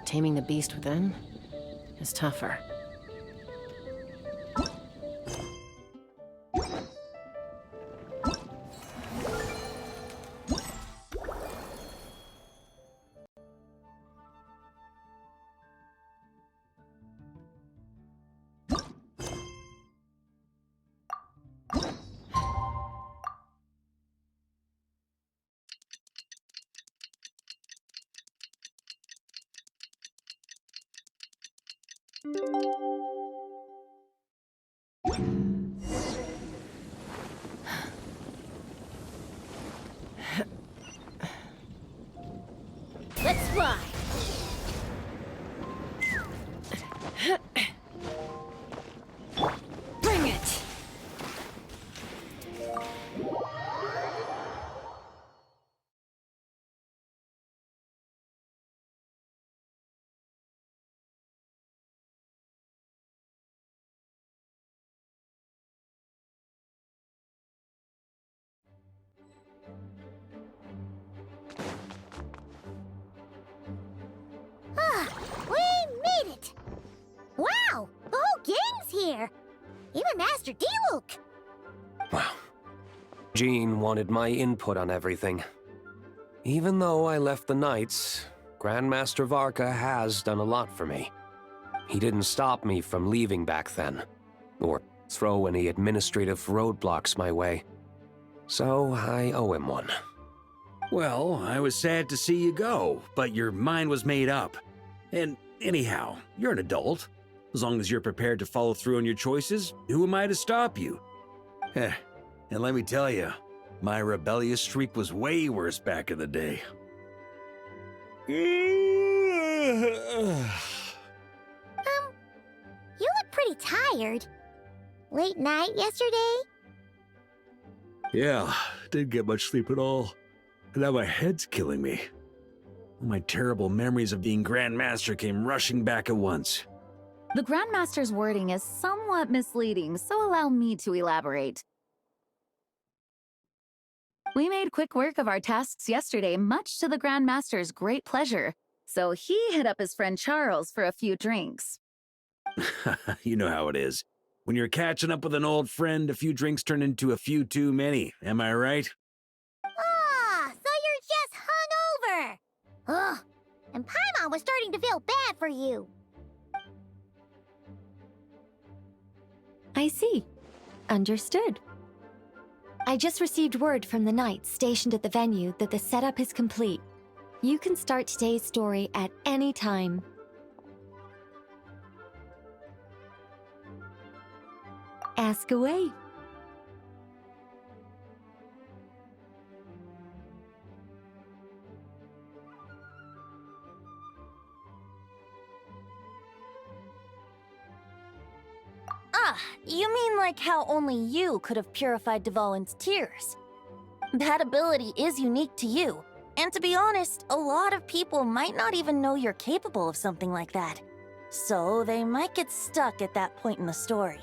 Taming the beast within is tougher. Let's fly! Bring it! We made it! Wow! The whole gang's here! Even Master D-Luke! Wow. Jean wanted my input on everything. Even though I left the Knights, Grandmaster Varka has done a lot for me. He didn't stop me from leaving back then, or throw any administrative roadblocks my way. So I owe him one. Well, I was sad to see you go, but your mind was made up. And anyhow, you're an adult. As long as you're prepared to follow through on your choices, who am I to stop you? And let me tell you, my rebellious streak was way worse back in the day. You look pretty tired. Late night yesterday? Yeah, didn't get much sleep at all. And now my head's killing me. All my terrible memories of being Grandmaster came rushing back at once. The Grandmaster's wording is somewhat misleading, so allow me to elaborate. We made quick work of our tasks yesterday, much to the Grandmaster's great pleasure, so he hit up his friend Charles for a few drinks. You know how it is. When you're catching up with an old friend, a few drinks turn into a few too many, am I right? Ah, so you're just hungover! Ugh, and Paimon was starting to feel bad for you. I see. Understood. I just received word from the Knights stationed at the venue that the setup is complete. You can start today's story at any time. Ask away. Ah, you mean like how only you could have purified Dvalin's tears? That ability is unique to you, and to be honest, a lot of people might not even know you're capable of something like that. So they might get stuck at that point in the story.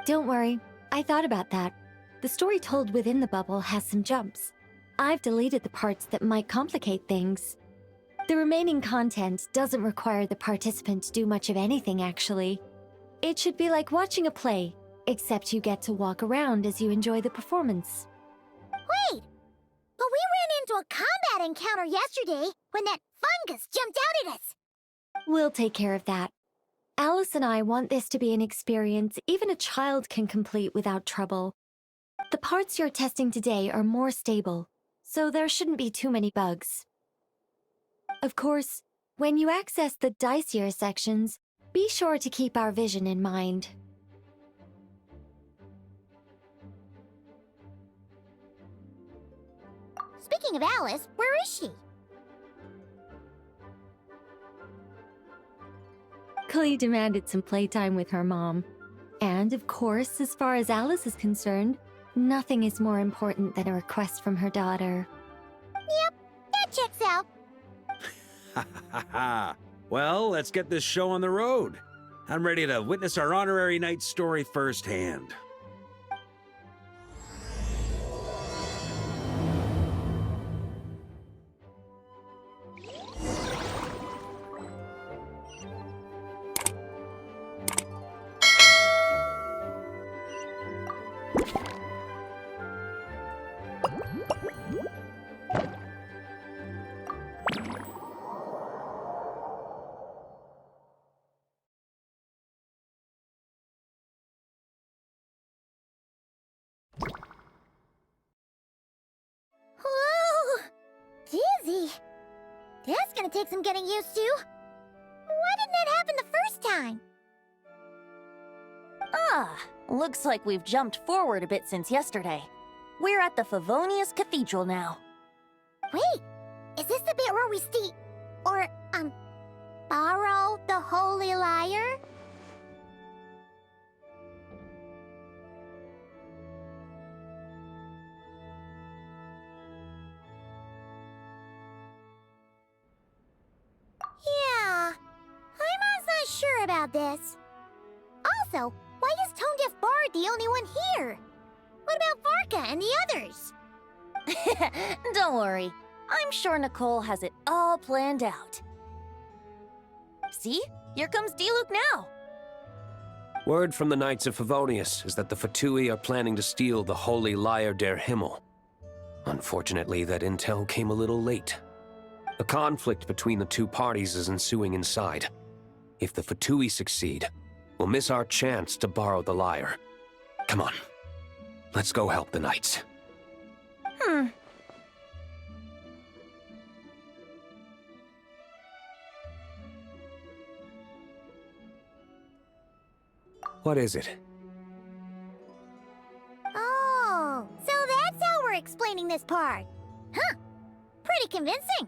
Don't worry, I thought about that. The story told within the bubble has some jumps. I've deleted the parts that might complicate things. The remaining content doesn't require the participant to do much of anything, actually. It should be like watching a play, except you get to walk around as you enjoy the performance. Wait! But we ran into a combat encounter yesterday when that fungus jumped out at us! We'll take care of that. Alice and I want this to be an experience even a child can complete without trouble. The parts you're testing today are more stable, so there shouldn't be too many bugs. Of course, when you access the dicier sections, be sure to keep our vision in mind. Speaking of Alice, where is she? Clee demanded some playtime with her mom. And of course, as far as Alice is concerned, nothing is more important than a request from her daughter. Yep, that checks out. Ha ha ha! Well, let's get this show on the road. I'm ready to witness our honorary knight story firsthand. Whoa! Dizzy. That's gonna take some getting used to. Why didn't that happen the first time? Ah, looks like we've jumped forward a bit since yesterday. We're at the Favonius Cathedral now. Wait, is this the bit where we steal... or, borrow the Holy Lyre? Yeah, I'm not sure about this. Also, why is Tone Deaf Bard the only one here? What about Varka and the others? Don't worry. I'm sure Nicole has it all planned out. See? Here comes Diluc now. Word from the Knights of Favonius is that the Fatui are planning to steal the Holy Lyre der Himmel. Unfortunately, that intel came a little late. A conflict between the two parties is ensuing inside. If the Fatui succeed, we'll miss our chance to borrow the lyre. Come on. Let's go help the Knights. What is it? Oh, so that's how we're explaining this part. Huh. Pretty convincing.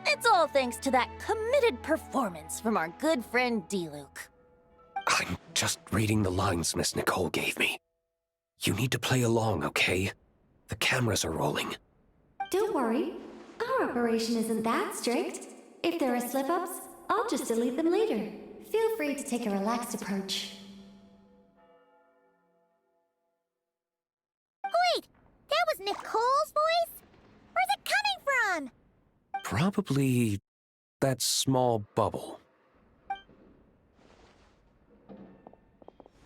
It's all thanks to that committed performance from our good friend Diluc. I'm just reading the lines Miss Nicole gave me. You need to play along, okay? The cameras are rolling. Don't worry. Our operation isn't that strict. If there are slip-ups, I'll just delete them later. Feel free to take a relaxed approach. Wait, that was Nicole's voice? Where's it coming from? Probably that small bubble.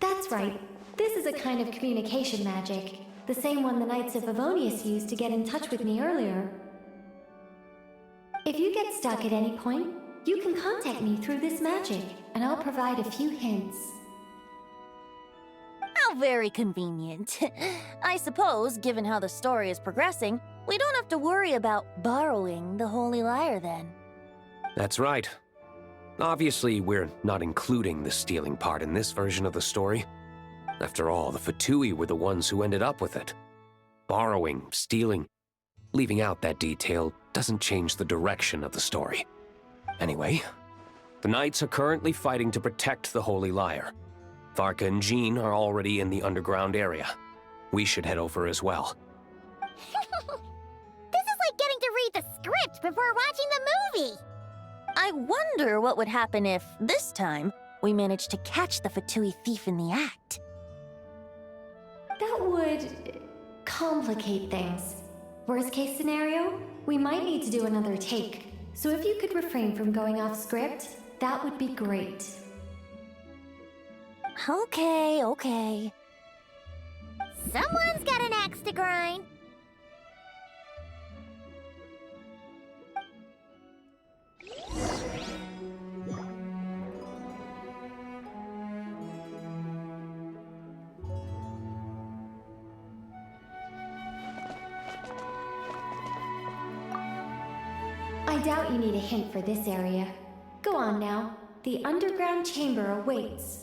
That's right. This is a kind of communication magic. The same one the Knights of Favonius used to get in touch with me earlier. If you get stuck at any point, you can contact me through this magic, and I'll provide a few hints. How very convenient. I suppose, given how the story is progressing, we don't have to worry about borrowing the Holy Lyre then. That's right. Obviously, we're not including the stealing part in this version of the story. After all, the Fatui were the ones who ended up with it. Borrowing, stealing, leaving out that detail doesn't change the direction of the story. Anyway, the Knights are currently fighting to protect the Holy Lyre. Varka and Jean are already in the underground area. We should head over as well. This is like getting to read the script before watching the movie. I wonder what would happen if, this time, we managed to catch the Fatui thief in the act. That would complicate things. Worst case scenario, we might need to do another take. So if you could refrain from going off script, that would be great. Okay. Someone's got an axe to grind. I doubt you need a hint for this area. Go on now. The underground chamber awaits.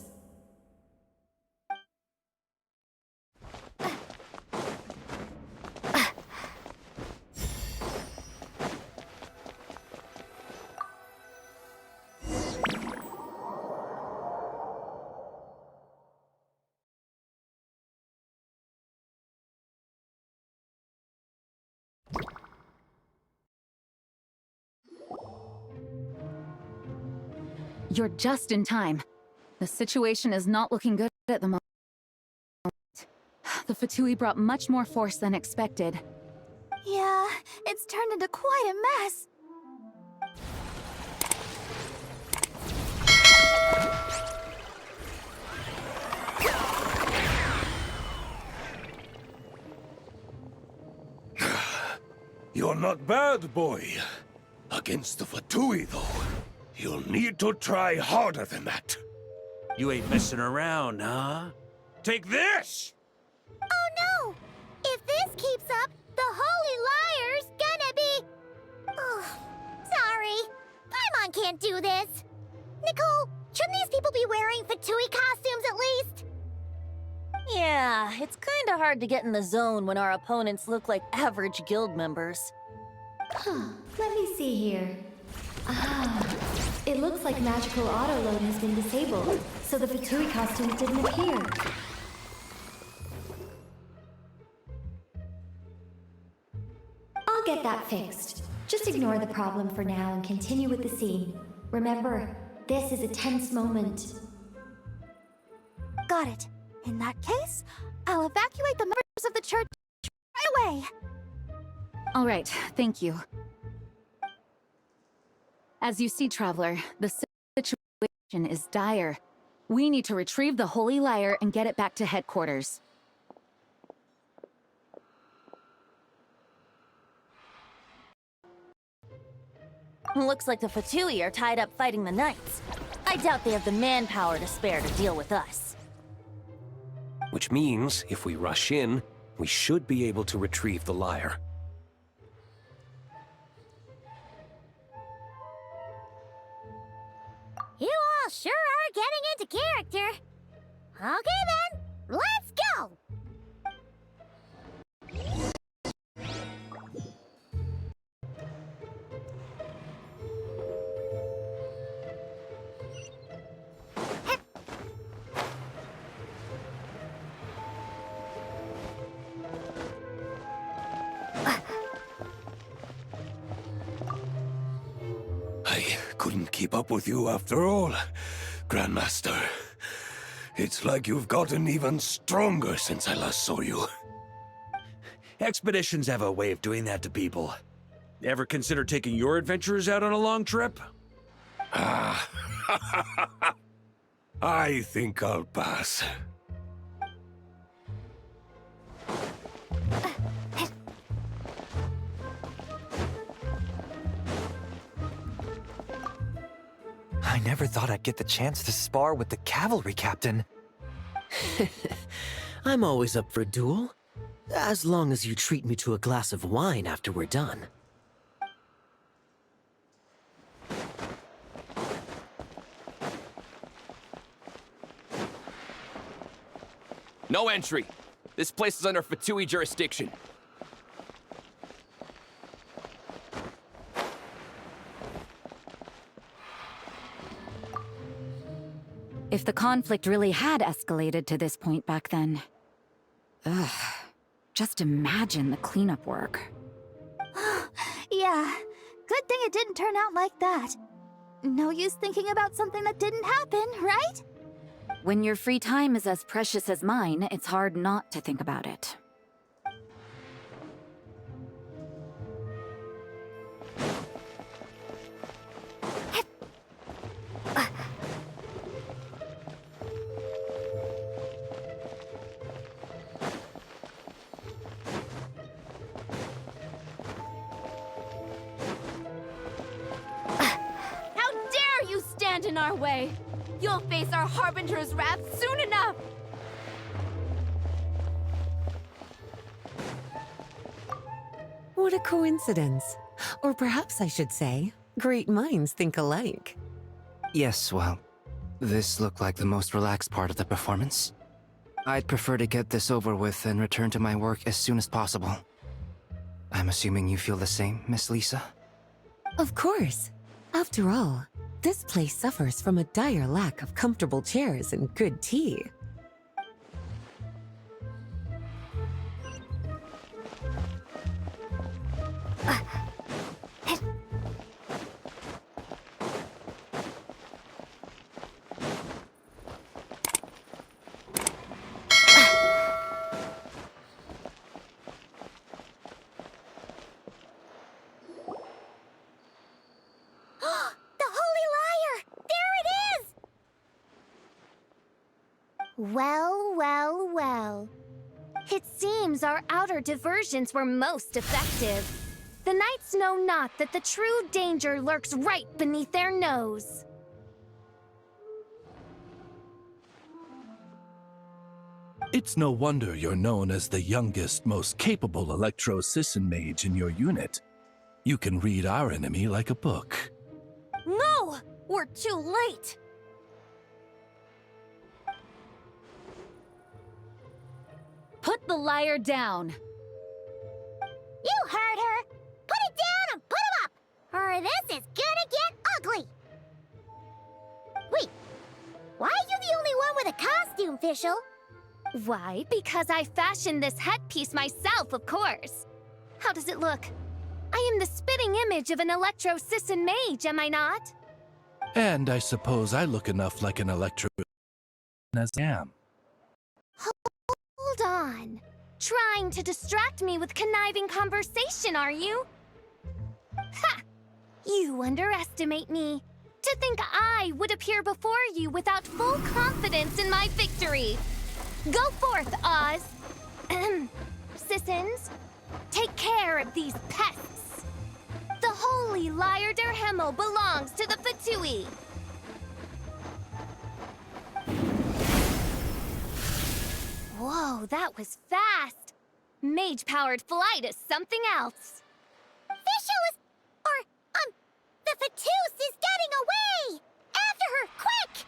You're just in time. The situation is not looking good at the moment. The Fatui brought much more force than expected. Yeah, it's turned into quite a mess. You're not bad, boy. Against the Fatui, though, you'll need to try harder than that. You ain't messing around, huh? Take this! Oh no! If this keeps up, the Holy Liar's gonna be... Oh, sorry. Paimon can't do this. Nicole, shouldn't these people be wearing Fatui costumes at least? Yeah, it's kinda hard to get in the zone when our opponents look like average guild members. Let me see here. Ah, it looks like magical autoload has been disabled, so the Fatui costumes didn't appear. I'll get that fixed. Just ignore the problem for now and continue with the scene. Remember, this is a tense moment. Got it. In that case, I'll evacuate the members of the church right away. All right, thank you. As you see, Traveler, the situation is dire. We need to retrieve the Holy Lyre and get it back to headquarters. Looks like the Fatui are tied up fighting the Knights. I doubt they have the manpower to spare to deal with us. Which means, if we rush in, we should be able to retrieve the lyre. You all sure are getting into character. Okay then, let's go! I couldn't keep up with you after all, Grandmaster. It's like you've gotten even stronger since I last saw you. Expeditions have a way of doing that to people. Ever consider taking your adventurers out on a long trip? Ah, I think I'll pass. I never thought I'd get the chance to spar with the cavalry captain. I'm always up for a duel, as long as you treat me to a glass of wine after we're done. No entry. This place is under Fatui jurisdiction. If the conflict really had escalated to this point back then... Ugh. Just imagine the cleanup work. Yeah, good thing it didn't turn out like that. No use thinking about something that didn't happen, right? When your free time is as precious as mine, it's hard not to think about it. In our way. You'll face our Harbinger's wrath soon enough! What a coincidence. Or perhaps I should say, great minds think alike. Yes, well, this looked like the most relaxed part of the performance. I'd prefer to get this over with and return to my work as soon as possible. I'm assuming you feel the same, Miss Lisa? Of course. After all, this place suffers from a dire lack of comfortable chairs and good tea. Well, well, well. It seems our outer diversions were most effective. The knights know not that the true danger lurks right beneath their nose. It's no wonder you're known as the youngest, most capable electro-Sisson mage in your unit. You can read our enemy like a book. No! We're too late! Put the liar down. You heard her! Put it down and put him up! Or this is gonna get ugly! Wait, why are you the only one with a costume, Fischl? Why, because I fashioned this headpiece myself, of course. How does it look? I am the spitting image of an electro-Sisson mage, am I not? And I suppose I look enough like an electro as I am. Hold on. Trying to distract me with conniving conversation, are you? Ha! You underestimate me. To think I would appear before you without full confidence in my victory. Go forth, Oz. Sissons, take care of these pests. The holy Liar der Himmel belongs to the Fatui. Whoa, that was fast. Mage-powered flight is something else. Fischl is... the Fatus is getting away! After her, quick!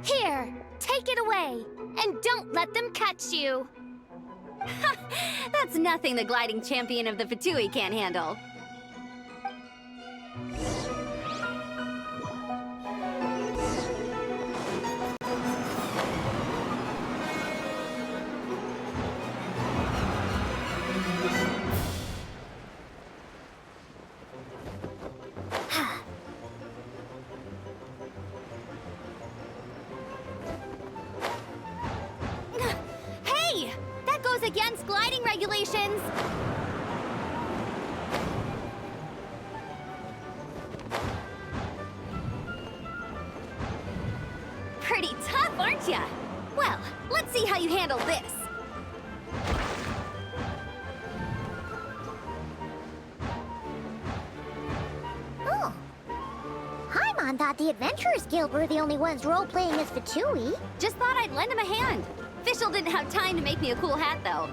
Here, take it away, and don't let them catch you. That's nothing the gliding champion of the Fatui can't handle. Hey! That goes against gliding regulations! Pretty tough, aren't ya? Well, let's see how you handle this. Oh. Paimon thought the Adventurers Guild were the only ones role-playing as Fatui. Just thought I'd lend him a hand. Fischl didn't have time to make me a cool hat, though.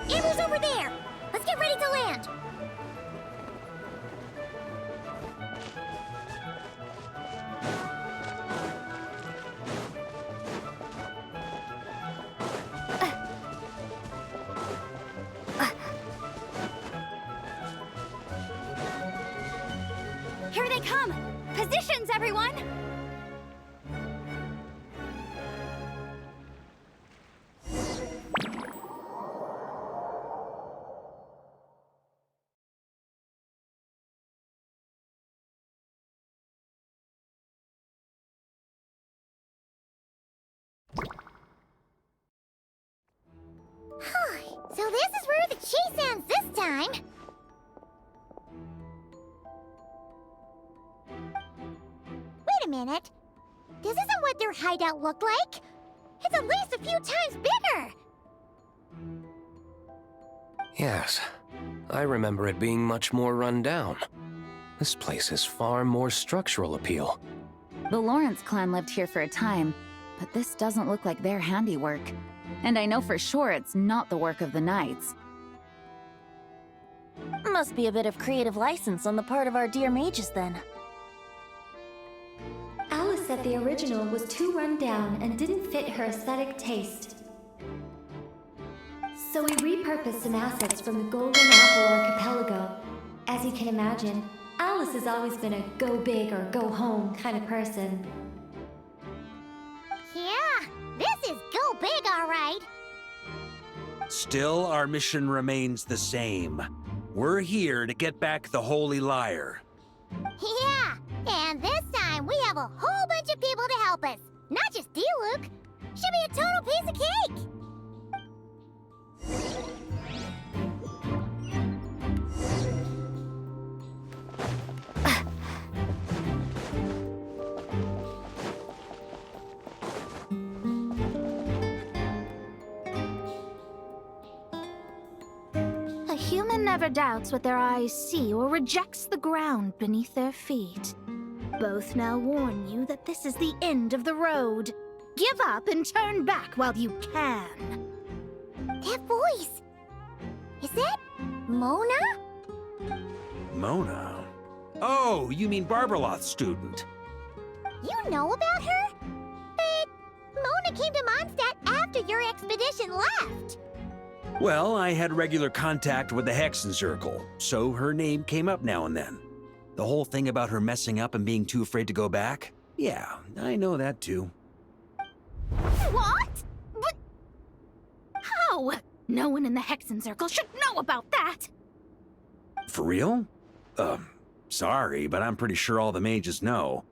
Amber's over there! Let's get ready to land! Here they come! Positions, everyone! So this is where the chase ends this time! Wait a minute. This isn't what their hideout looked like. It's at least a few times bigger. Yes, I remember it being much more run down. This place has far more structural appeal. The Lawrence clan lived here for a time, but this doesn't look like their handiwork. And I know for sure it's not the work of the knights. Must be a bit of creative license on the part of our dear mages, then. Alice said the original was too run down and didn't fit her aesthetic taste. So we repurposed some assets from the Golden Apple Archipelago. As you can imagine, Alice has always been a go big or go home kind of person. Yeah, big, all right. Still, our mission remains the same. We're here to get back the Holy Liar. Yeah, and this time we have a whole bunch of people to help us. Not just Luke. Should be a total piece of cake. A human never doubts what their eyes see or rejects the ground beneath their feet. Both now warn you that this is the end of the road. Give up and turn back while you can. That voice. Is that Mona? Mona? Oh, you mean Barbarloth's student. You know about her? But Mona came to Mondstad after your expedition left. Well, I had regular contact with the Hexen Circle, so her name came up now and then. The whole thing about her messing up and being too afraid to go back? Yeah, I know that too. What? But how? No one in the Hexen Circle should know about that. For real? Sorry, but I'm pretty sure all the mages know.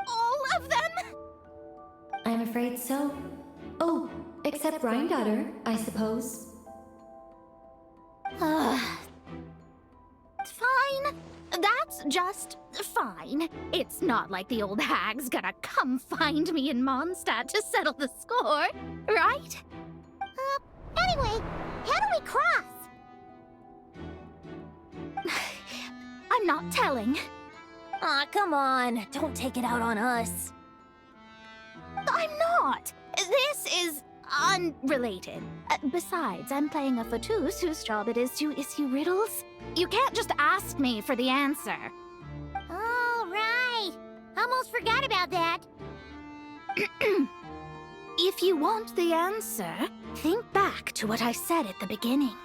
All of them? I'm afraid so. Oh, except Granddaughter, I suppose. Fine. That's just fine. It's not like the old hag's gonna come find me in Mondstad to settle the score, right? Anyway, how do we cross? I'm not telling. Aw, come on. Don't take it out on us. I'm not. This is unrelated. Besides, I'm playing a fatus whose job it is to issue riddles. You can't just ask me for the answer. All right. Almost forgot about that. If you want the answer, think back to what I said at the beginning.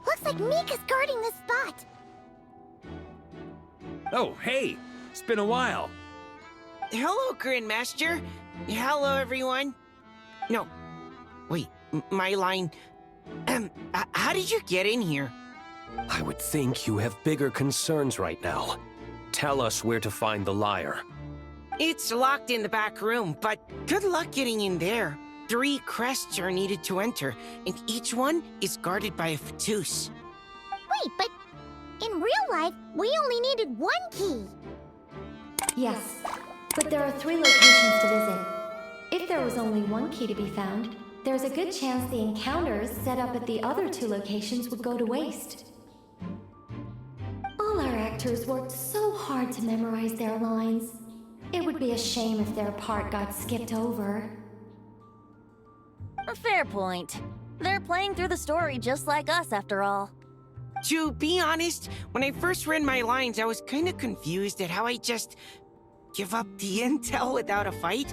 Looks like Mika's guarding this spot. Oh, hey! It's been a while. Hello, Grandmaster. Hello, everyone. No. Wait, my line... how did you get in here? I would think you have bigger concerns right now. Tell us where to find the liar. It's locked in the back room, but good luck getting in there. 3 crests are needed to enter, and each one is guarded by a fatus. Wait, but in real life, we only needed 1 key. Yes, but there are 3 locations to visit. If there was only 1 key to be found, there's a good chance the encounters set up at the other 2 locations would go to waste. All our actors actors worked so hard to memorize their lines. It would be a shame if their part got skipped over. A fair point. They're playing through the story just like us, after all. To be honest, when I first read my lines, I was kinda confused at how I just give up the intel without a fight.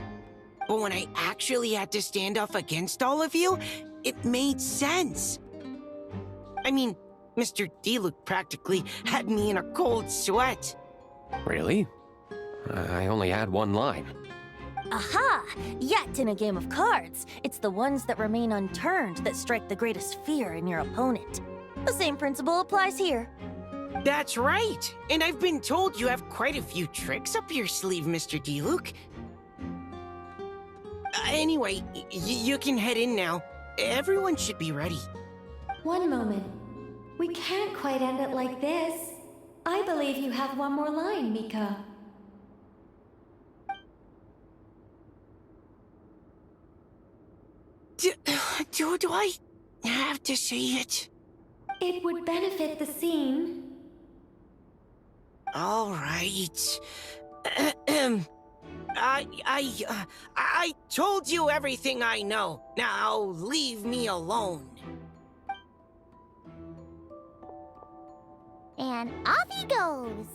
But when I actually had to stand off against all of you, it made sense. I mean, Mr. D-Luke practically had me in a cold sweat. Really? I only had one line. Aha! Yet in a game of cards, it's the ones that remain unturned that strike the greatest fear in your opponent. The same principle applies here. That's right! And I've been told you have quite a few tricks up your sleeve, Mr. D-Luke. Anyway, you can head in now. Everyone should be ready. One moment. We can't quite end it like this. I believe you have one more line, Mika. Do I have to say it? It would benefit the scene. All right. I told you everything I know. Now leave me alone. And off he goes.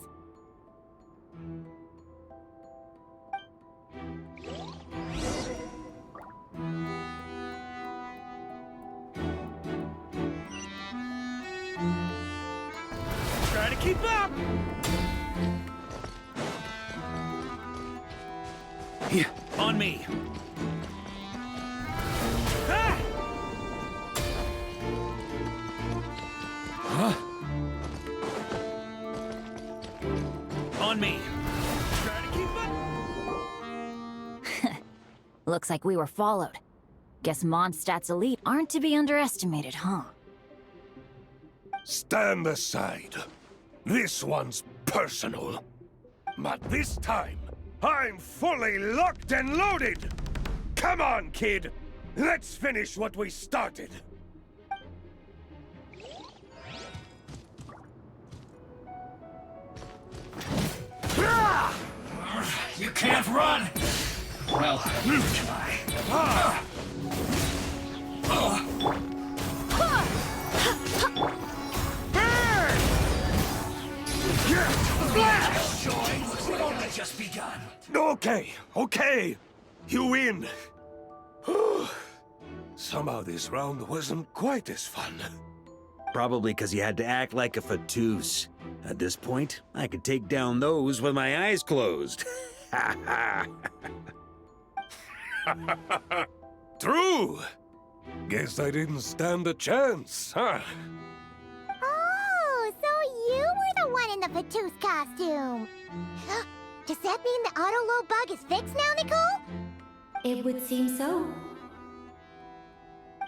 Try to keep up! Yeah. On me. Ah! Huh? On me. Try to keep up. Looks like we were followed. Guess Mondstad's elite aren't to be underestimated, huh? Stand aside. This one's personal. But this time, I'm fully locked and loaded! Come on, kid! Let's finish what we started! You can't run! Well, try. We've only just begun. Okay. You win. Somehow this round wasn't quite as fun. Probably because you had to act like a fatus. At this point, I could take down those with my eyes closed. True. Guess I didn't stand a chance, huh? Oh, so you were the one in the Fatus costume. Does that mean the auto-load bug is fixed now, Nicole? It would seem so.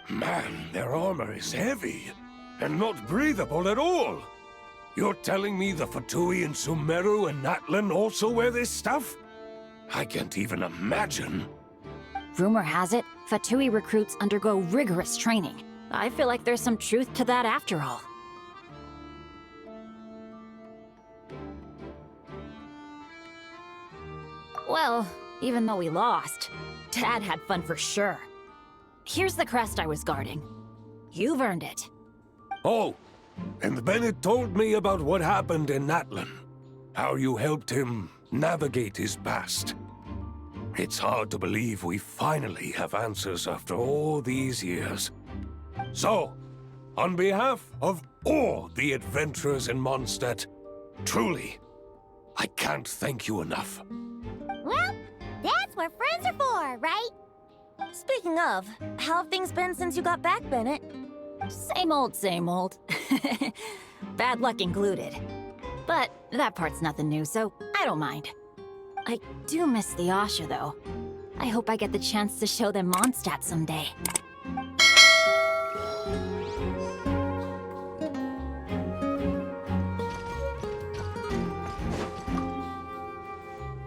Man, their armor is heavy, and not breathable at all. You're telling me the Fatui in Sumeru and Natlan also wear this stuff? I can't even imagine. Rumor has it, Fatui recruits undergo rigorous training. I feel like there's some truth to that after all. Well, even though we lost, Dad had fun for sure. Here's the crest I was guarding. You've earned it. Oh, and Bennett told me about what happened in Natlan. How you helped him navigate his past. It's hard to believe we finally have answers after all these years. So, on behalf of all the adventurers in Mondstad, truly, I can't thank you enough. Well, that's what friends are for, right? Speaking of, how have things been since you got back, Bennett? Same old, same old. Bad luck included. But that part's nothing new, so I don't mind. I do miss the Asha, though. I hope I get the chance to show them Mondstad someday.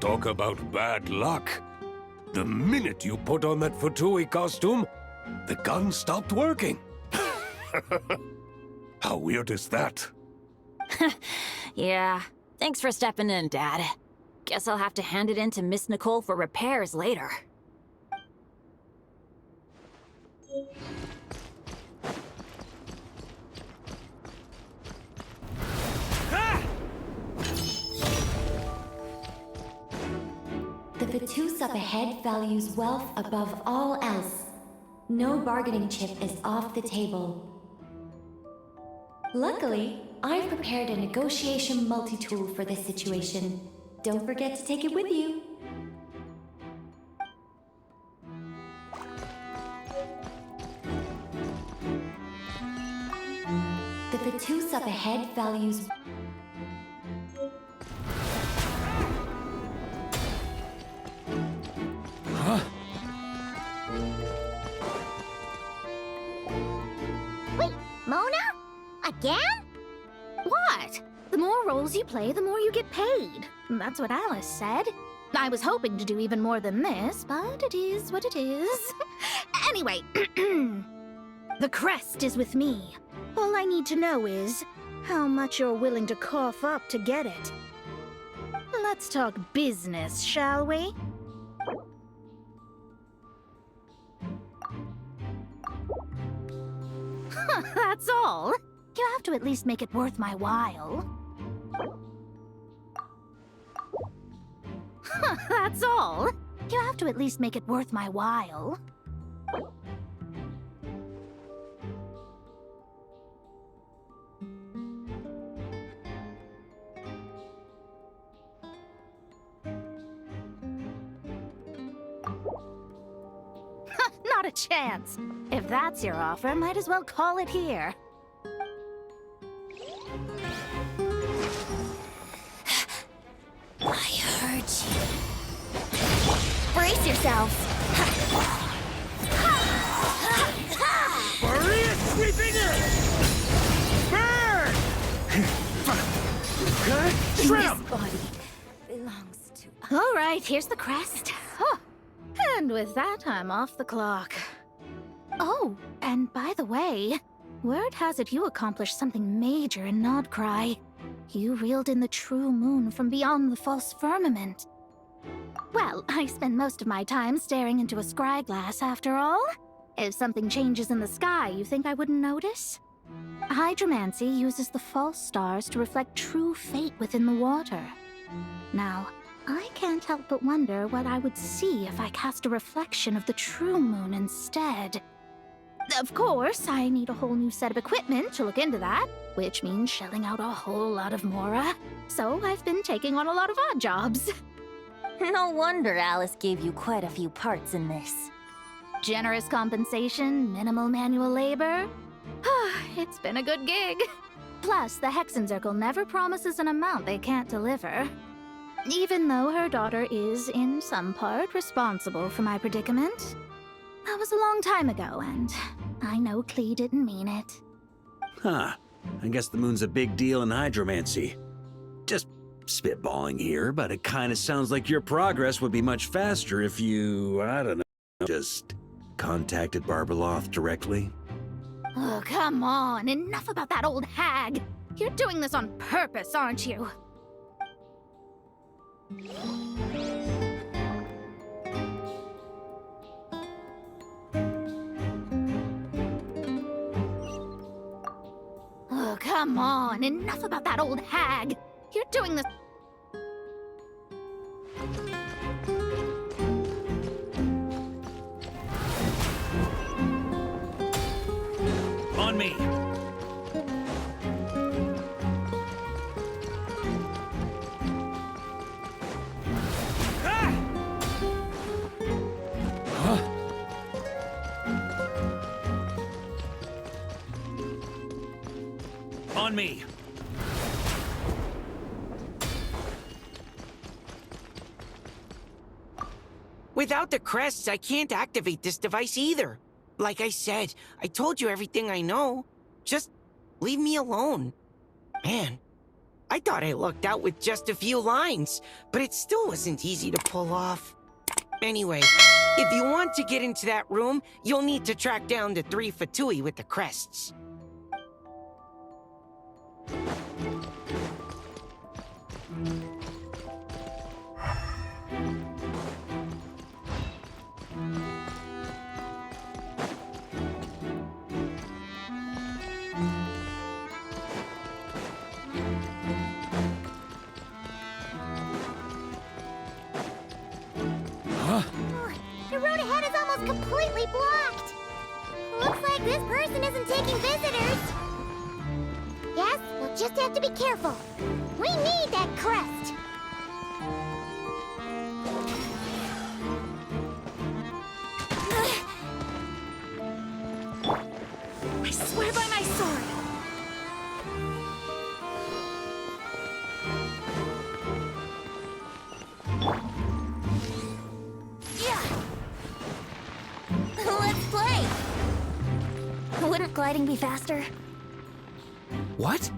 Talk about bad luck. The minute you put on that Fatui costume, the gun stopped working. How weird is that? Yeah, Thanks for stepping in, Dad. Guess I'll have to hand it in to Miss Nicole for repairs later. The Vatus up ahead values wealth above all else. No bargaining chip is off the table. Luckily, I've prepared a negotiation multi-tool for this situation. Don't forget to take it with you. The Vatus up ahead values... Wait, Mona? Again? What? The more roles you play, the more you get paid. That's what Alice said. I was hoping to do even more than this, but it is what it is. Anyway, the crest is with me. All I need to know is how much you're willing to cough up to get it. Let's talk business, shall we? That's all. You have to at least make it worth my while. That's all. You have to at least make it worth my while. Not a chance. If that's your offer, might as well call it here. I heard you. Brace yourselves. Maria sweeping in! Burn! Shrimp! This body belongs to... All right, here's the crest. Huh. And with that, I'm off the clock. Oh, and by the way, word has it you accomplished something major in Nodcry. You reeled in the true moon from beyond the false firmament. Well, I spend most of my time staring into a scry glass, after all. If something changes in the sky, you think I wouldn't notice? Hydromancy uses the false stars to reflect true fate within the water. Now, I can't help but wonder what I would see if I cast a reflection of the true moon instead. Of course, I need a whole new set of equipment to look into that, which means shelling out a whole lot of mora. So I've been taking on a lot of odd jobs. No wonder Alice gave you quite a few parts in this. Generous compensation, minimal manual labor. It's been a good gig. Plus, the Hexen Circle never promises an amount they can't deliver. Even though her daughter is, in some part, responsible for my predicament. That was a long time ago, and I know Klee didn't mean it. Huh. I guess the moon's a big deal in hydromancy. Just spitballing here, but it kind of sounds like your progress would be much faster if you, I don't know, just contacted Barbeloth directly. Oh, come on. Enough about that old hag. You're doing this on purpose, aren't you? Oh, come on. Enough about that old hag. You're doing this... On me! On me! Without the crests, I can't activate this device either. Like I said, I told you everything I know. Just leave me alone. Man, I thought I lucked out with just a few lines, but it still wasn't easy to pull off. Anyway, if you want to get into that room, you'll need to track down the 3 Fatui with the crests. The road ahead is almost completely blocked. Looks like this person isn't taking visitors. Yes, we'll just have to be careful. We need that crest. I swear by my sword. Let's play! Wouldn't gliding be faster? What?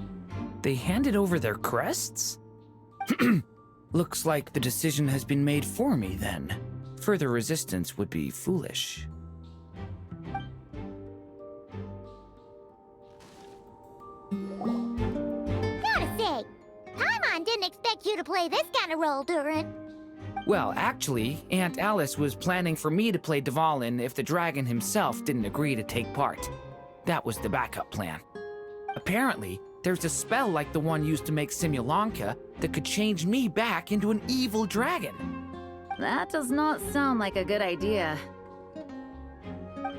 They handed over their crests? Looks like the decision has been made for me, then. Further resistance would be foolish. Gotta say, Paimon didn't expect you to play this kind of role, Durin. Well, actually, Aunt Alice was planning for me to play Dvalin if the dragon himself didn't agree to take part. That was the backup plan. Apparently, there's a spell like the one used to make Simulanka that could change me back into an evil dragon. That does not sound like a good idea.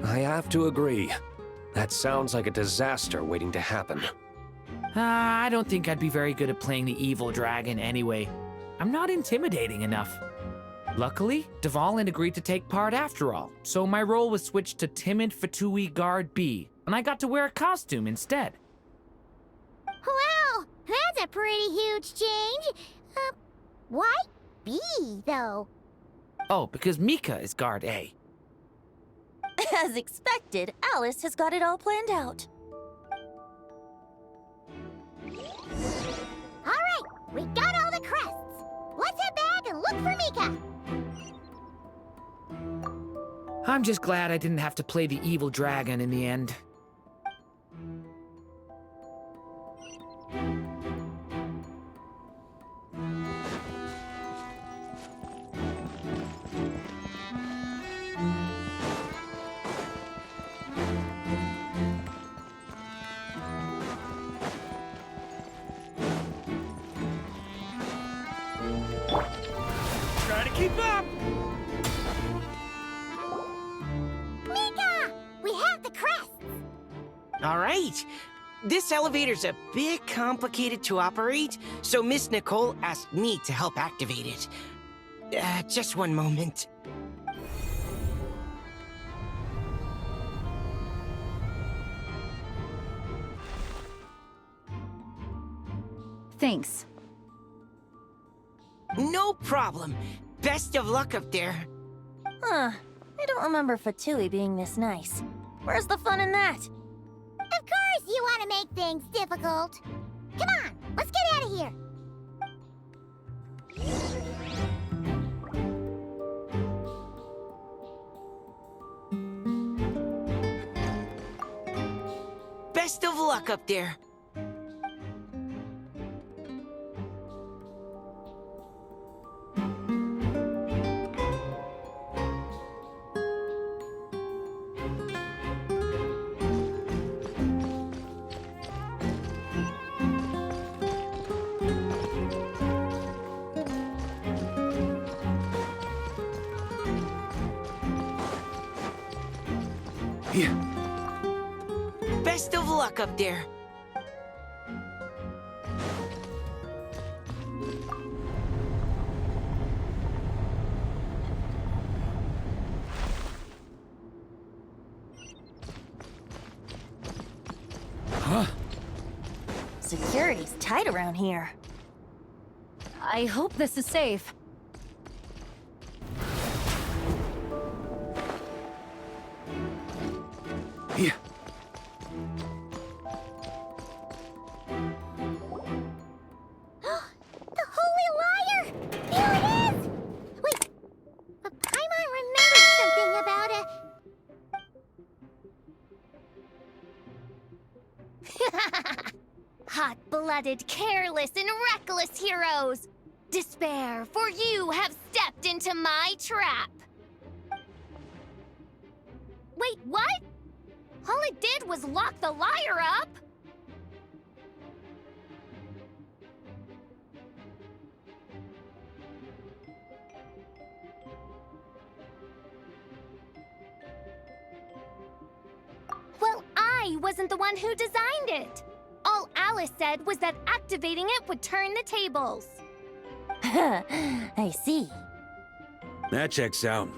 I have to agree. That sounds like a disaster waiting to happen. I don't think I'd be very good at playing the evil dragon anyway. I'm not intimidating enough. Luckily, Dvalin agreed to take part after all, so my role was switched to timid Fatui Guard B, and I got to wear a costume instead. Wow, that's a pretty huge change. Why B, though? Oh, because Mika is Guard A. As expected, Alice has got it all planned out. All right, we got all the crests. Let's head back and look for Mika. I'm just glad I didn't have to play the evil dragon in the end. Try to keep up! Mika! We have the crests! All right. This elevator's a bit complicated to operate, so Miss Nicole asked me to help activate it. Just one moment. Thanks. No problem. Best of luck up there. Huh. I don't remember Fatui being this nice. Where's the fun in that? Of course you want to make things difficult. Come on, let's get out of here. Best of luck up there. Best of luck up there. Security's tight around here. I hope this is safe. Yeah. The Holy Liar! Here it is! Wait, but Paimon remembered something about a... hot-blooded, careless, and reckless heroes! Despair, for you have stepped into my trap! Wait, what? All it did was lock the liar up! Well, I wasn't the one who designed it! All Alice said was that activating it would turn the tables. I see. That checks out.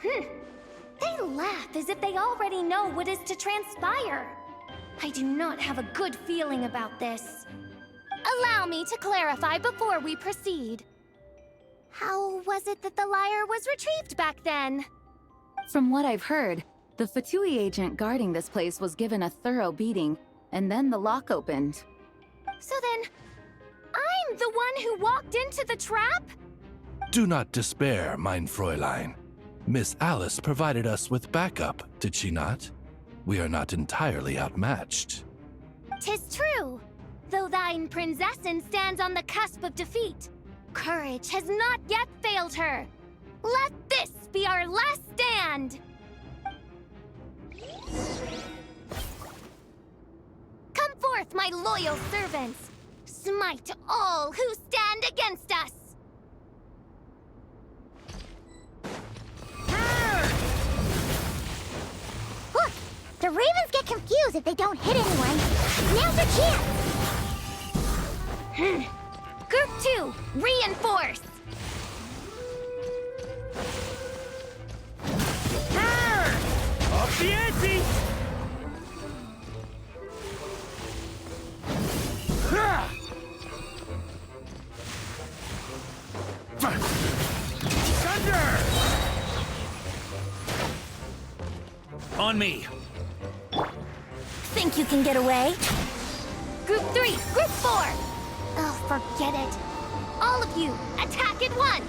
They laugh as if they already know what is to transpire. I do not have a good feeling about this. Allow me to clarify before we proceed. How was it that the lyre was retrieved back then? From what I've heard, the Fatui agent guarding this place was given a thorough beating, and then the lock opened. So then, I'm the one who walked into the trap? Do not despair, mein Fräulein. Miss Alice provided us with backup, did she not? We are not entirely outmatched. 'Tis true. Though thine Prinzessin stands on the cusp of defeat, courage has not yet failed her. Let this be our last stand! Come forth, my loyal servants! Smite all who stand against us! Look! The Ravens get confused if they don't hit anyone. Now's your chance! Group 2, reinforce! Off the ante! Thunder! On me! Think you can get away? Group 3, Group 4! Oh, forget it. All of you, attack at once!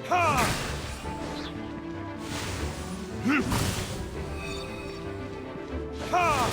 Ha! Ha!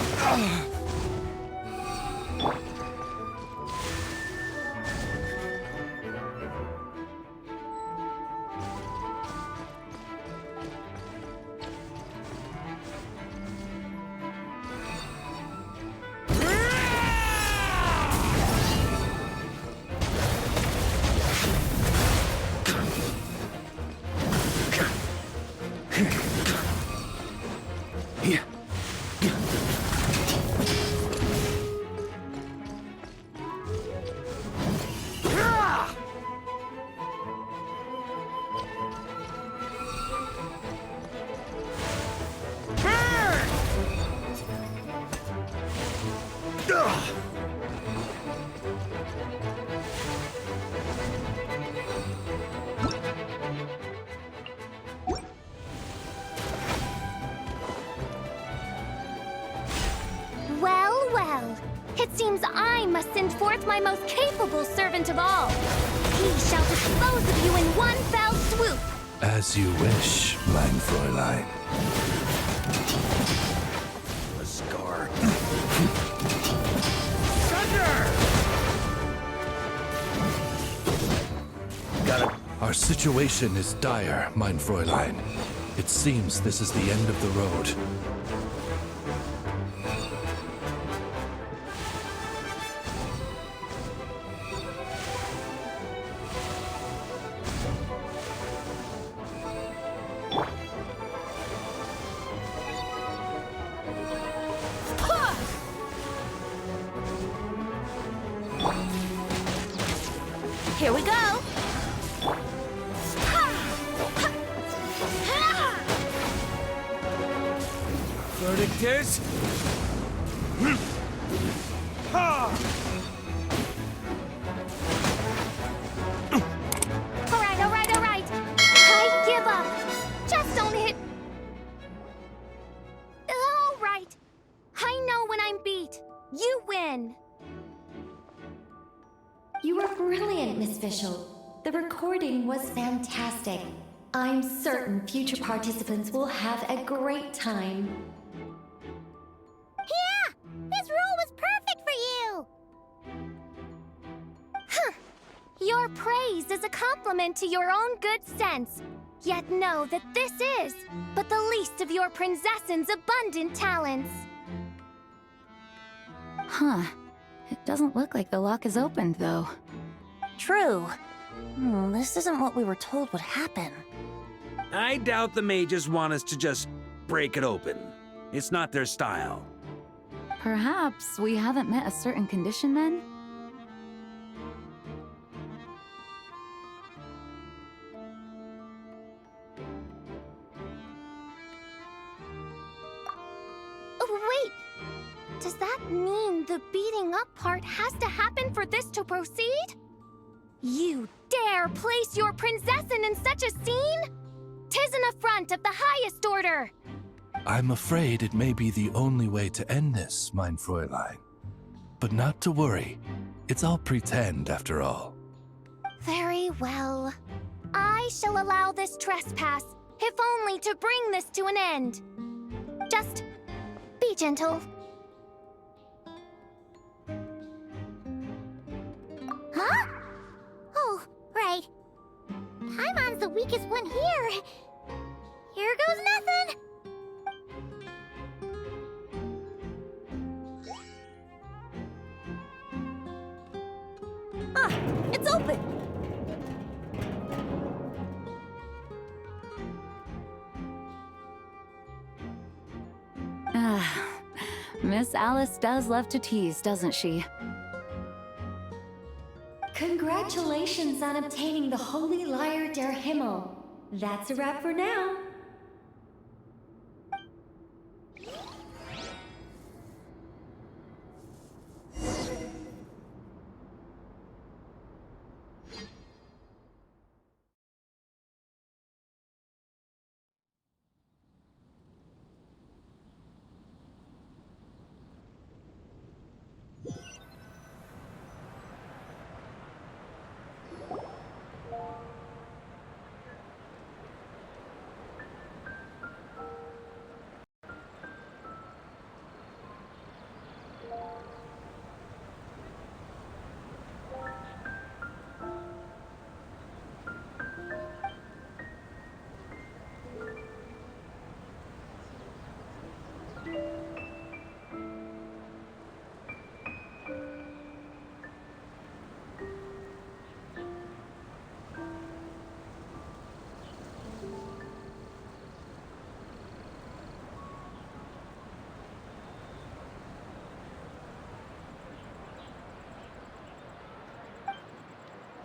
Well, well. It seems I must send forth my most capable servant of all. He shall dispose of you in one fell swoop. As you wish, mein Fräulein. A scar. Thunder! Our situation is dire, mein Fräulein. It seems this is the end of the road. Here we go. Verdict is... Ha! All right. I give up. Just don't hit. All right. I know when I'm beat. You win. You were brilliant, Miss Fischl. The recording was fantastic. I'm certain future participants will have a great time. Yeah! This role was perfect for you! Huh. Your praise is a compliment to your own good sense. Yet know that this is but the least of your princess's abundant talents. Huh. It doesn't look like the lock is opened, though. True. This isn't what we were told would happen. I doubt the mages want us to just break it open. It's not their style. Perhaps we haven't met a certain condition then? Oh, wait! Does that mean the beating up part has to happen for this to proceed? You dare place your princessin in such a scene? 'Tis an affront of the highest order! I'm afraid it may be the only way to end this, mein Fräulein. But not to worry. It's all pretend, after all. Very well. I shall allow this trespass, if only to bring this to an end. Just be gentle. Huh? Oh, right. Paimon's the weakest one here. Here goes nothing. Ah, it's open! Miss Alice does love to tease, doesn't she? Congratulations on obtaining the Holy Lyre der Himmel. That's a wrap for now.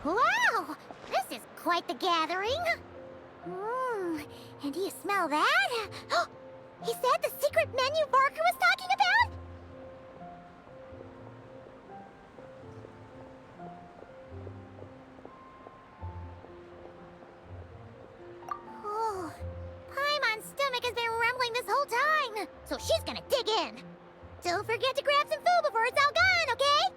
Wow! This is quite the gathering. And do you smell that? Is that the secret menu Barker was talking about? Oh, Paimon's stomach has been rumbling this whole time, so she's gonna dig in. Don't forget to grab some food before it's all gone, okay?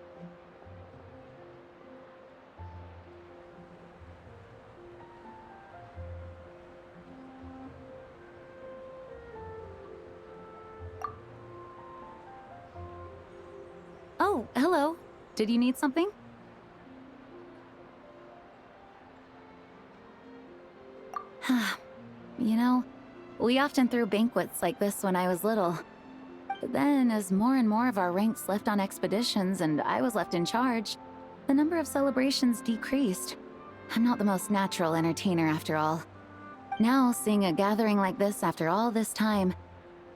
Oh, hello. Did you need something? You know, we often threw banquets like this when I was little. But then, as more and more of our ranks left on expeditions and I was left in charge, the number of celebrations decreased. I'm not the most natural entertainer after all. Now, seeing a gathering like this after all this time,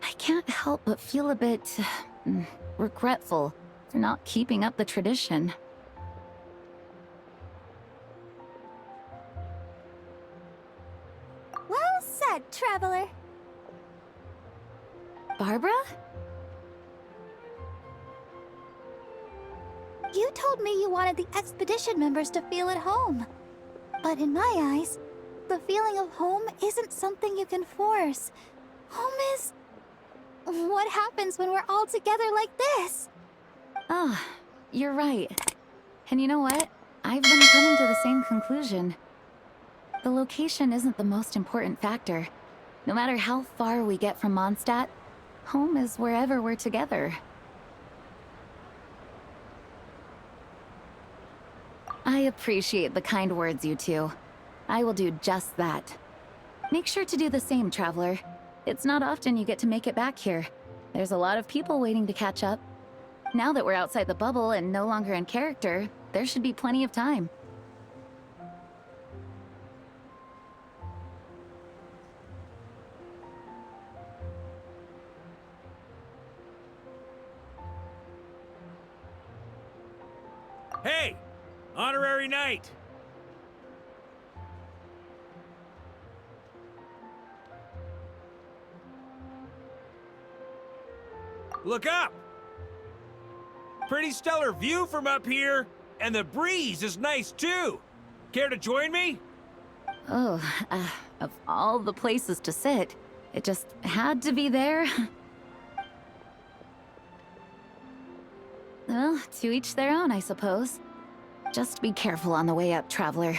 I can't help but feel a bit regretful for not keeping up the tradition. Well said, traveler. Barbara? You told me you wanted the expedition members to feel at home. But in my eyes, the feeling of home isn't something you can force. Home is... what happens when we're all together like this? Ah, you're right. And you know what? I've been coming to the same conclusion. The location isn't the most important factor. No matter how far we get from Mondstad, home is wherever we're together. I appreciate the kind words, you two. I will do just that. Make sure to do the same, traveler. It's not often you get to make it back here. There's a lot of people waiting to catch up. Now that we're outside the bubble and no longer in character, there should be plenty of time. Hey! Honorary knight! Look up! Pretty stellar view from up here, and the breeze is nice too. Care to join me? Oh, of all the places to sit, it just had to be there. Well, to each their own, I suppose. Just be careful on the way up, traveler.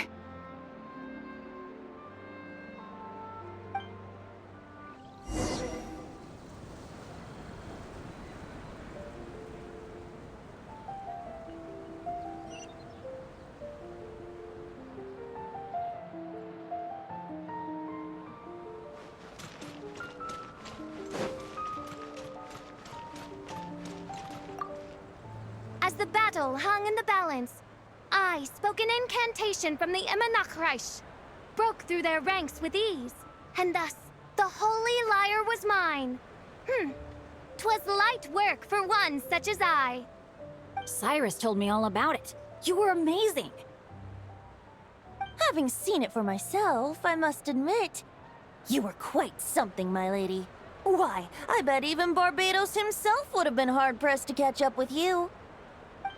As the battle hung in the balance, I spoke an incantation from the Menangkap, broke through their ranks with ease, and thus the holy lyre was mine. 'Twas light work for one such as I. Cyrus told me all about it. You were amazing. Having seen it for myself, I must admit, you were quite something, my lady. Why, I bet even Barbados himself would have been hard-pressed to catch up with you.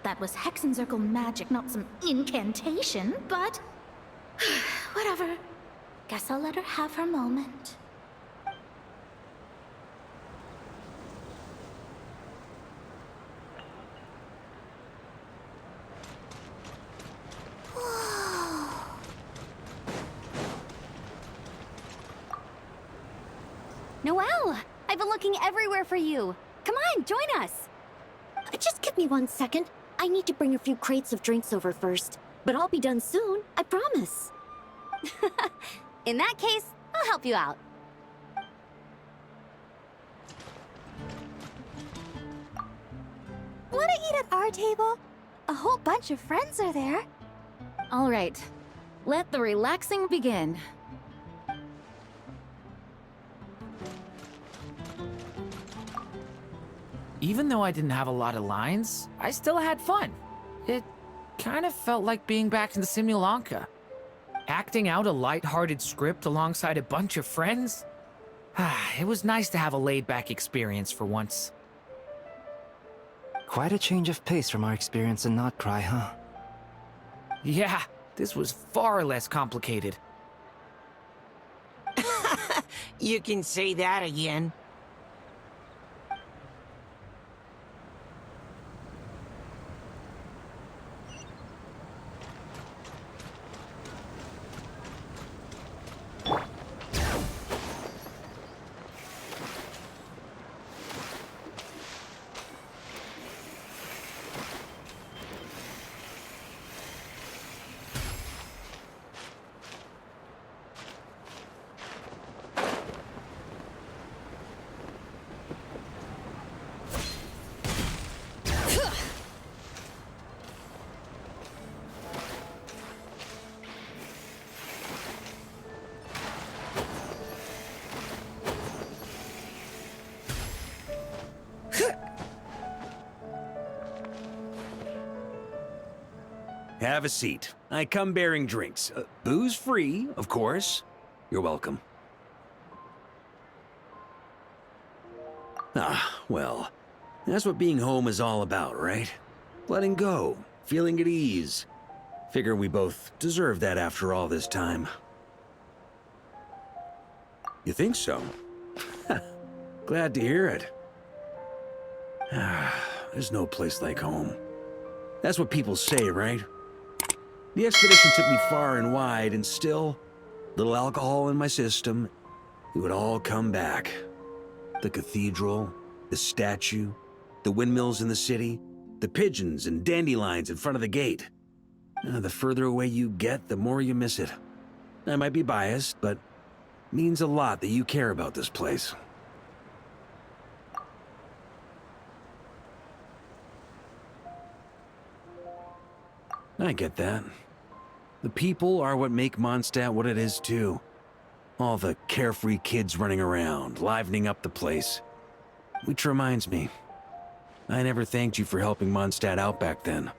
That was Hexencircle magic, not some incantation, but... whatever. Guess I'll let her have her moment. Noelle! I've been looking everywhere for you. Come on, join us. Just give me 1 second. I need to bring a few crates of drinks over first. But I'll be done soon, I promise. In that case, I'll help you out. Wanna eat at our table? A whole bunch of friends are there. All right, let the relaxing begin. Even though I didn't have a lot of lines, I still had fun. It kind of felt like being back in the Simulanka. Acting out a light-hearted script alongside a bunch of friends. It was nice to have a laid-back experience for once. Quite a change of pace from our experience in Not Cry, huh? Yeah, this was far less complicated. You can say that again. Have a seat. I come bearing drinks. Booze free, of course. You're welcome. Ah, well, that's what being home is all about, right? Letting go, feeling at ease. Figure we both deserve that after all this time. You think so? Glad to hear it. There's no place like home. That's what people say, right? The expedition took me far and wide, and still, Little alcohol in my system, it would all come back. The cathedral, the statue, the windmills in the city, the pigeons and dandelions in front of the gate. The further away you get, the more you miss it. I might be biased, but it means a lot that you care about this place. I get that. The people are what make Mondstad what it is, too. All the carefree kids running around, livening up the place. Which reminds me, I never thanked you for helping Mondstad out back then.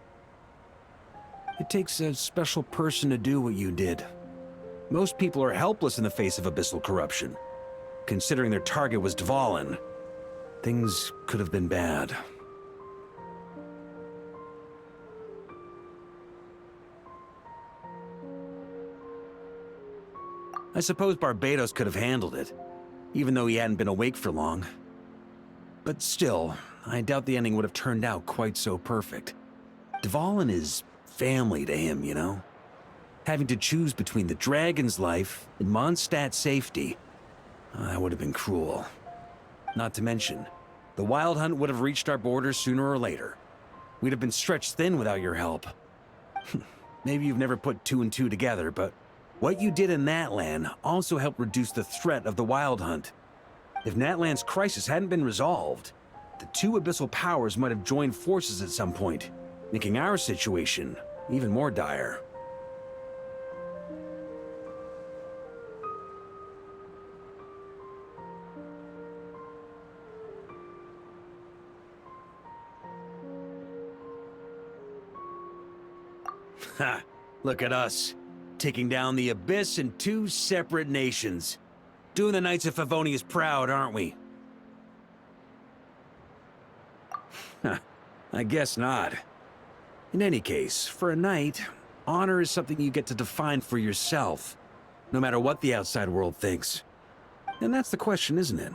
It takes a special person to do what you did. Most people are helpless in the face of abyssal corruption. Considering their target was Dvalin, things could have been bad. I suppose Barbados could have handled it, even though he hadn't been awake for long. But still, I doubt the ending would have turned out quite so perfect. Dvalin is family to him, you know? Having to choose between the dragon's life and Mondstad's safety, that would have been cruel. Not to mention, the Wild Hunt would have reached our borders sooner or later. We'd have been stretched thin without your help. Maybe you've never put two and two together, but what you did in Natlan also helped reduce the threat of the Wild Hunt. If Natlan's crisis hadn't been resolved, the two abyssal powers might have joined forces at some point, making our situation even more dire. Ha! Look at us, taking down the Abyss in two separate nations. Doing the Knights of Favonius proud, aren't we? I guess not. In any case, for a knight, honor is something you get to define for yourself, no matter what the outside world thinks. And that's the question, isn't it?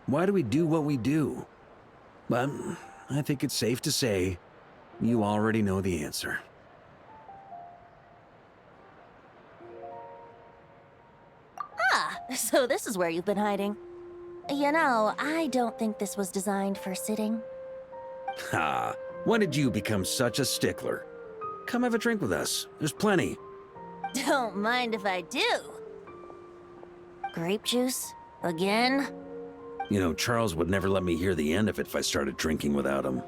Why do we do what we do? But I think it's safe to say you already know the answer. So this is where you've been hiding. You know, I don't think this was designed for sitting. Ha! When did you become such a stickler? Come have a drink with us. There's plenty. Don't mind if I do. Grape juice? Again? You know, Charles would never let me hear the end of it if I started drinking without him.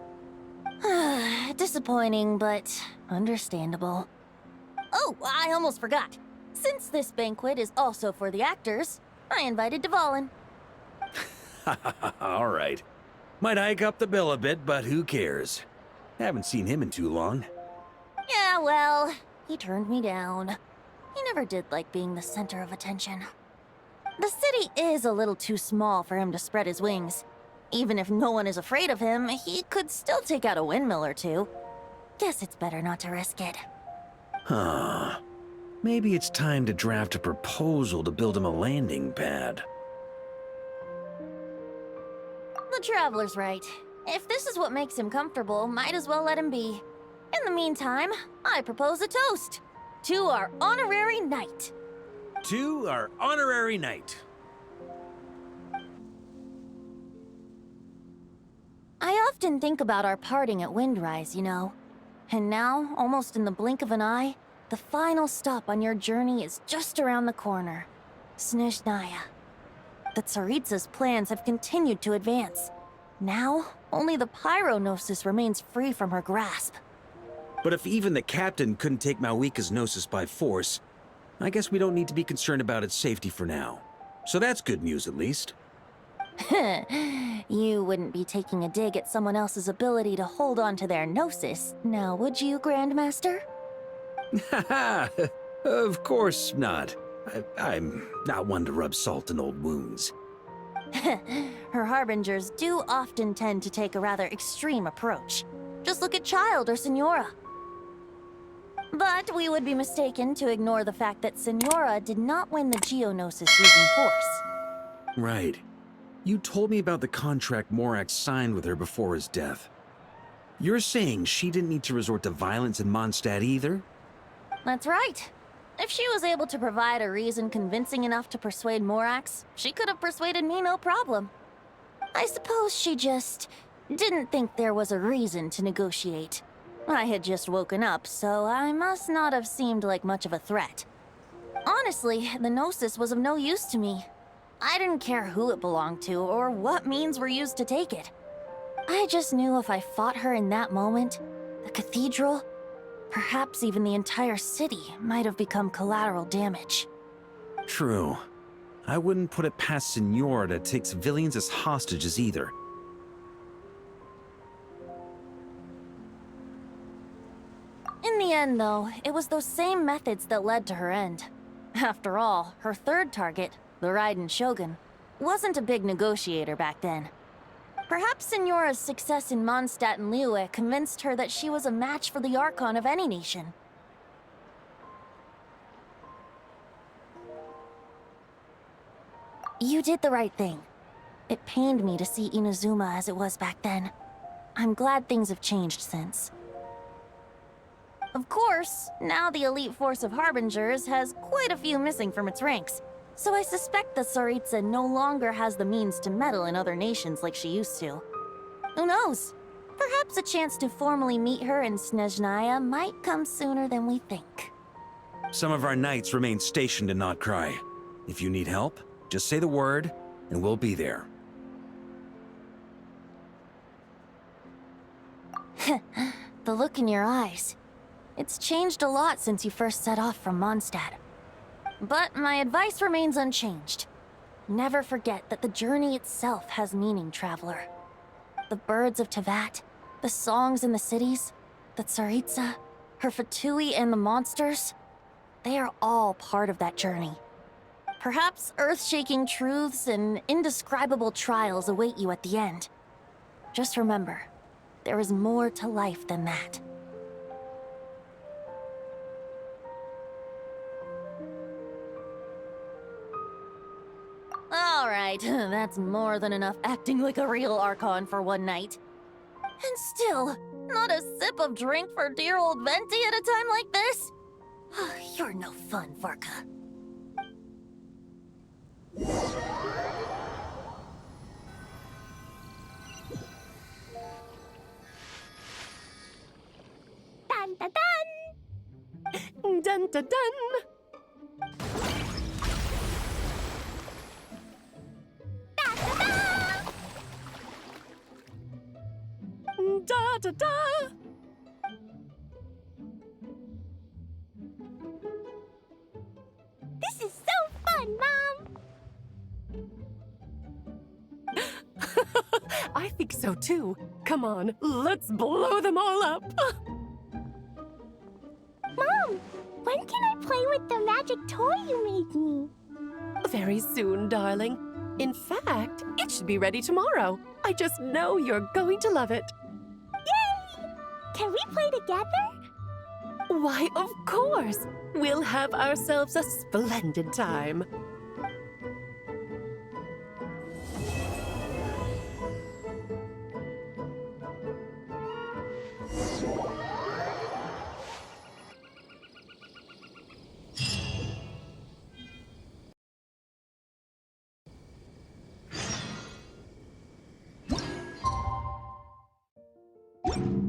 Disappointing, but understandable. Oh, I almost forgot. Since this banquet is also for the actors, I invited Dvalin. All right. Might hike up the bill a bit, but who cares? Haven't seen him in too long. Yeah, well, he turned me down. He never did like being the center of attention. The city is a little too small for him to spread his wings. Even if no one is afraid of him, he could still take out a windmill or two. Guess it's better not to risk it. Huh. Maybe it's time to draft a proposal to build him a landing pad. The Traveler's right. If this is what makes him comfortable, might as well let him be. In the meantime, I propose a toast to our honorary knight. To our honorary knight. I often think about our parting at Windrise, you know. And now, almost in the blink of an eye, the final stop on your journey is just around the corner. Snezhnaya. The Tsaritsa's plans have continued to advance. Now, only the Pyronosis remains free from her grasp. But if even the captain couldn't take Malwika's Gnosis by force, I guess we don't need to be concerned about its safety for now. So that's good news, at least. You wouldn't be taking a dig at someone else's ability to hold on to their Gnosis, now would you, Grandmaster? Haha, of course not. I'm not one to rub salt in old wounds. Her harbingers do often tend to take a rather extreme approach. Just look at Child or Senora. But we would be mistaken to ignore the fact that Senora did not win the Geonosis using force. Right. You told me about the contract Morak signed with her before his death. You're saying she didn't need to resort to violence in Mondstad either? That's right. If she was able to provide a reason convincing enough to persuade Morax, she could have persuaded me no problem. I suppose she just didn't think there was a reason to negotiate. I had just woken up, so I must not have seemed like much of a threat. Honestly, the Gnosis was of no use to me. I didn't care who it belonged to or what means were used to take it. I just knew if I fought her in that moment, the cathedral, perhaps even the entire city, might have become collateral damage. True. I wouldn't put it past Senora to take civilians as hostages either. In the end, though, it was those same methods that led to her end. After all, her third target, the Raiden Shogun, wasn't a big negotiator back then. Perhaps Senora's success in Mondstad and Liyue convinced her that she was a match for the Archon of any nation. You did the right thing. It pained me to see Inazuma as it was back then. I'm glad things have changed since. Of course, now the elite force of Harbingers has quite a few missing from its ranks, so I suspect that Tsaritsa no longer has the means to meddle in other nations like she used to. Who knows? Perhaps a chance to formally meet her in Snezhnaya might come sooner than we think. Some of our knights remain stationed in Not Cry. If you need help, just say the word, and we'll be there. The look in your eyes. It's changed a lot since you first set off from Mondstad. But my advice remains unchanged. Never forget that the journey itself has meaning, traveler. The birds of Tevat, the songs in the cities, the Tsaritsa, her Fatui and the monsters, they are all part of that journey. Perhaps earth-shaking truths and indescribable trials await you at the end. Just remember, there is more to life than that. Alright, that's more than enough acting like a real Archon for one night. And still, not a sip of drink for dear old Venti at a time like this? You're no fun, Varka. Dun dun dun! Dun dun dun! Da da da! This is so fun, Mom! I think so too. Come on, let's blow them all up. Mom, when can I play with the magic toy you made me? Very soon, darling. In fact, it should be ready tomorrow. I just know you're going to love it. Yay! Can we play together? Why, of course. We'll have ourselves a splendid time. You